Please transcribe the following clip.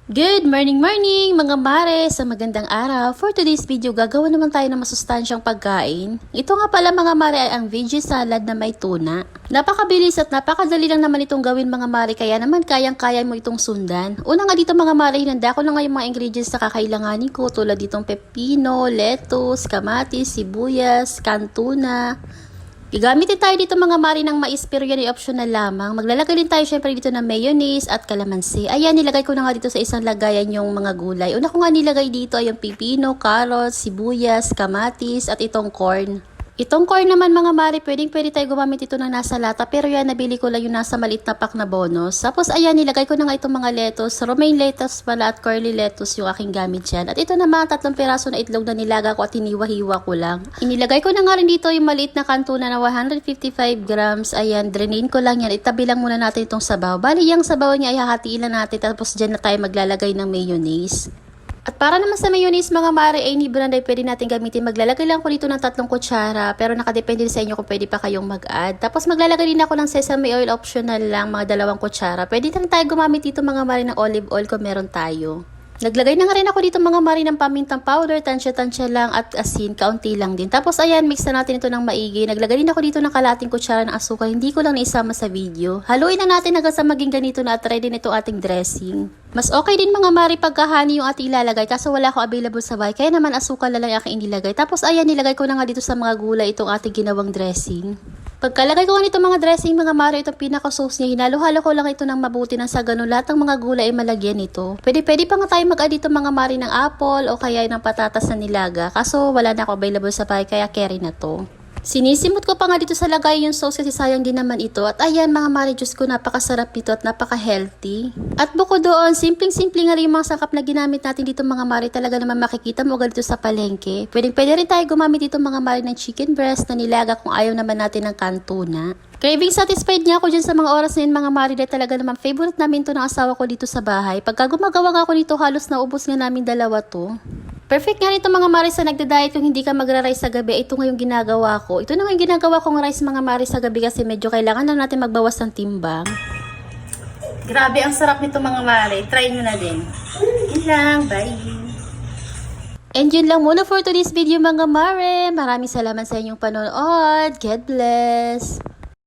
Good morning mga mare sa magandang araw. For today's video, gagawa naman tayo ng masustansyang pagkain. Ito nga pala mga mare ay ang veggie salad na may tuna. Napakabilis at napakadali lang naman itong gawin mga mare, kaya naman kayang-kaya mo itong sundan. Una nga dito mga mare, hinanda ko na nga yung mga ingredients na kakailanganin ko tulad ditong pepino, lettuce, kamatis, sibuyas, canned tuna. Gagamitin tayo dito mga mari ng mais, pero yan ay optional lamang. Maglalagay din tayo syempre dito ng mayonnaise at kalamansi. Ayan, nilagay ko na nga dito sa isang lagayan yung mga gulay. Una ko nga nilagay dito ay yung pipino, carrots, sibuyas, kamatis at itong corn. Itong corn naman mga mari, pwede tayo gumamit ito ng nasa lata, pero yan nabili ko lang yung nasa maliit na pack na bonus. Tapos ayan, nilagay ko na nga itong mga lettuce, romaine lettuce pala at curly lettuce yung aking gamit dyan. At ito naman, 3 piraso na itlog na nilaga ko at hiniwa-hiwa ko lang. Inilagay ko na nga rin dito yung maliit na kantuna na 155 grams. Ayan, drainin ko lang yan. Itabi lang muna natin itong sabaw. Bali, yung sabaw niya ay hahatiin lang natin, tapos dyan na tayo maglalagay ng mayonnaise. At para naman sa mayonnaise mga mare ay ni brand ay pwede natin gamitin. Maglalagay lang ko dito ng 3 kutsara, pero nakadepende sa inyo kung pwede pa kayong mag-add. Tapos maglalagay din ako ng sesame oil, optional lang, mga 2 kutsara. Pwede rin tayo gumamit dito mga mare ng olive oil kung meron tayo. Naglagay na nga rin ako dito mga mari ng pamintang powder, tansya-tansya lang at asin, kaunti lang din. Tapos ayan, mix na natin ito ng maigi. Naglagay din ako dito ng kalating kutsara ng asukal, hindi ko lang naisama sa video. Haluin na natin hanggang sa maging ganito na at try din itong ating dressing. Mas okay din mga mari pagka honey yung ating ilalagay, kaso wala ko available sa bahay, kaya naman asukal na lang yung aking inilagay. Tapos ayan, nilagay ko na nga dito sa mga gulay itong ating ginawang dressing. Pagkalagay ko nito mga dressing mga mare, itong pinaka-sauce niya, hinalo-halo ko lang ito ng mabuti nang sa ganun lahat ng mga gulay ay malagyan ito. Pwede pa nga tayo mag-add dito mga mare ng apple o kaya ng patatas na nilaga, kaso wala na ako available sa bahay kaya carry na to. Sinisimot ko pa nga dito sa lagay yung sauce kasi sayang din naman ito. At ayan mga mare, Diyos ko, napakasarap nito at napaka-healthy. At bukod doon, simpleng-simple nga rin yung mga sangkap na ginamit natin dito mga mare. Talaga naman makikita mo agad dito sa palengke. Pwede rin tayo gumamit dito mga mare ng chicken breast na nilaga kung ayaw naman natin ng canned tuna. Craving satisfied niya ako dyan sa mga oras na yun mga mare, dahil talaga naman favorite namin to ng asawa ko dito sa bahay. Pagka gumagawa nga ako dito, halos naubos nga namin 2 to. Perfect nga nito mga mare sa nagda-diet kung hindi ka magra-rice sa gabi. Ito nga yung ginagawa ko. Ito na nga yung ginagawa kong rice mga mare sa gabi kasi medyo kailangan na natin magbawas ng timbang. Grabe, ang sarap nito mga mare. Try nyo na din. Yun lang, bye! And yun lang muna for today's video mga mare. Maraming salamat sa inyong panonood. God bless!